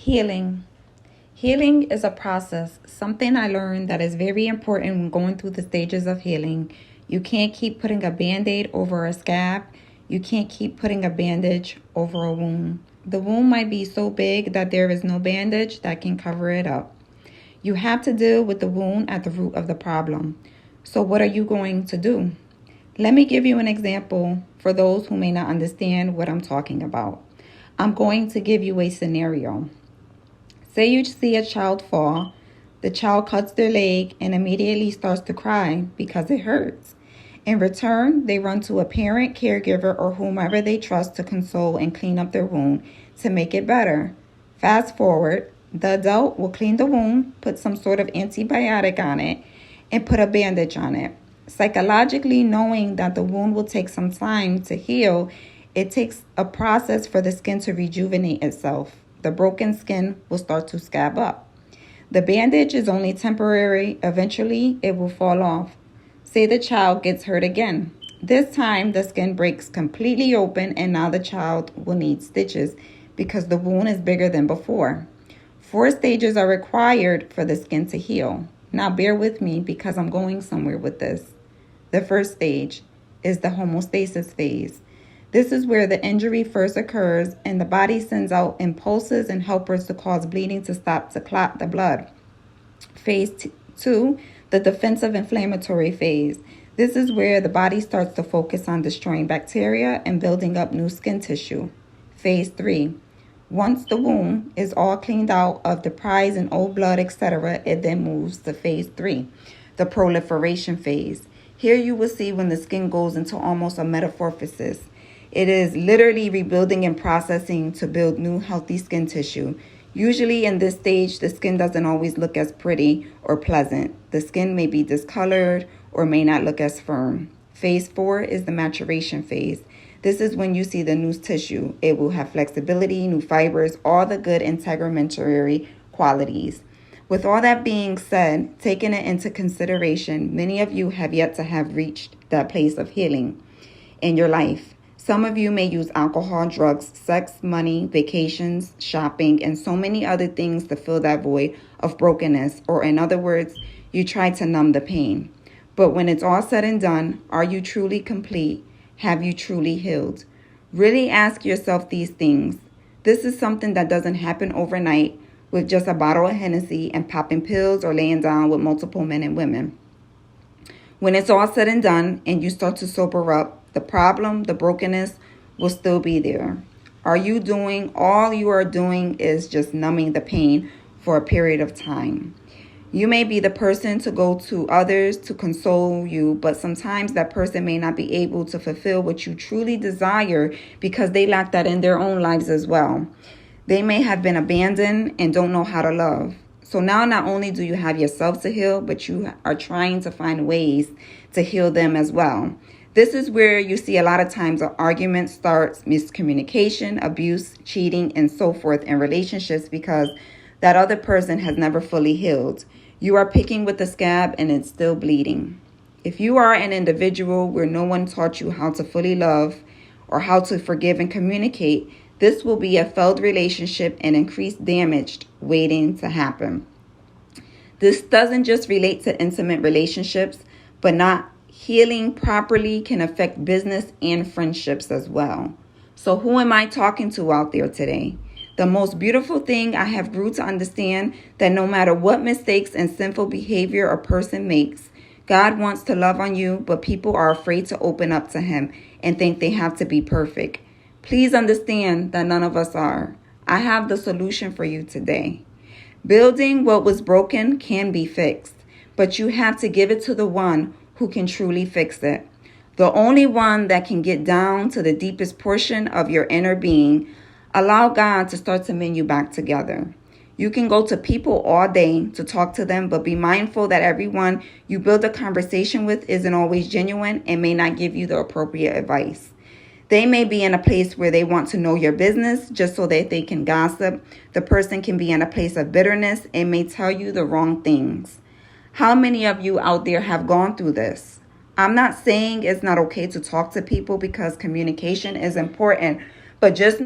Healing. Healing is a process, something I learned that is very important when going through the stages of healing. You can't keep putting a band-aid over a scab. You can't keep putting a bandage over a wound. The wound might be so big that there is no bandage that can cover it up. You have to deal with the wound at the root of the problem. So what are you going to do? Let me give you an example for those who may not understand what I'm talking about. I'm going to give you a scenario. Say you see a child fall, the child cuts their leg and immediately starts to cry because it hurts. In return, they run to a parent, caregiver, or whomever they trust to console and clean up their wound to make it better. Fast forward, the adult will clean the wound, put some sort of antibiotic on it, and put a bandage on it. Psychologically, knowing that the wound will take some time to heal, it takes a process for the skin to rejuvenate itself. The broken skin will start to scab up. The bandage is only temporary. Eventually, it will fall off. Say the child gets hurt again. This time, the skin breaks completely open and now the child will need stitches because the wound is bigger than before. 4 stages are required for the skin to heal. Now, bear with me because I'm going somewhere with this. The first stage is the homeostasis phase. This is where the injury first occurs and the body sends out impulses and helpers to cause bleeding to stop to clot the blood. Phase 2, the defensive inflammatory phase. This is where the body starts to focus on destroying bacteria and building up new skin tissue. Phase 3, once the wound is all cleaned out of the pries and old blood, etc., it then moves to phase 3, the proliferation phase. Here you will see when the skin goes into almost a metamorphosis. It is literally rebuilding and processing to build new healthy skin tissue. Usually in this stage, the skin doesn't always look as pretty or pleasant. The skin may be discolored or may not look as firm. Phase 4 is the maturation phase. This is when you see the new tissue. It will have flexibility, new fibers, all the good integumentary qualities. With all that being said, taking it into consideration, many of you have yet to have reached that place of healing in your life. Some of you may use alcohol, drugs, sex, money, vacations, shopping, and so many other things to fill that void of brokenness, or in other words, you try to numb the pain. But when it's all said and done, are you truly complete? Have you truly healed? Really ask yourself these things. This is something that doesn't happen overnight with just a bottle of Hennessy and popping pills or laying down with multiple men and women. When it's all said and done and you start to sober up, the problem, the brokenness will still be there. All you are doing is just numbing the pain for a period of time. You may be the person to go to others to console you, but sometimes that person may not be able to fulfill what you truly desire because they lack that in their own lives as well. They may have been abandoned and don't know how to love. So now not only do you have yourself to heal, but you are trying to find ways to heal them as well. This is where you see a lot of times an argument starts, miscommunication, abuse, cheating, and so forth in relationships because that other person has never fully healed. You are picking with the scab and it's still bleeding. If you are an individual where no one taught you how to fully love or how to forgive and communicate, this will be a failed relationship and increased damage waiting to happen. This doesn't just relate to intimate relationships, but not healing properly can affect business and friendships as well. So who am I talking to out there today? The most beautiful thing I have grew to understand that no matter what mistakes and sinful behavior a person makes, God wants to love on you, but people are afraid to open up to him and think they have to be perfect. Please understand that none of us are. I have the solution for you today. Building what was broken can be fixed, but you have to give it to the one who can truly fix it. The only one that can get down to the deepest portion of your inner being. Allow God to start to mend you back together. You can go to people all day to talk to them, but be mindful that everyone you build a conversation with isn't always genuine and may not give you the appropriate advice. They may be in a place where they want to know your business just so that they can gossip. The person can be in a place of bitterness and may tell you the wrong things. How many of you out there have gone through this? I'm not saying it's not okay to talk to people because communication is important, but just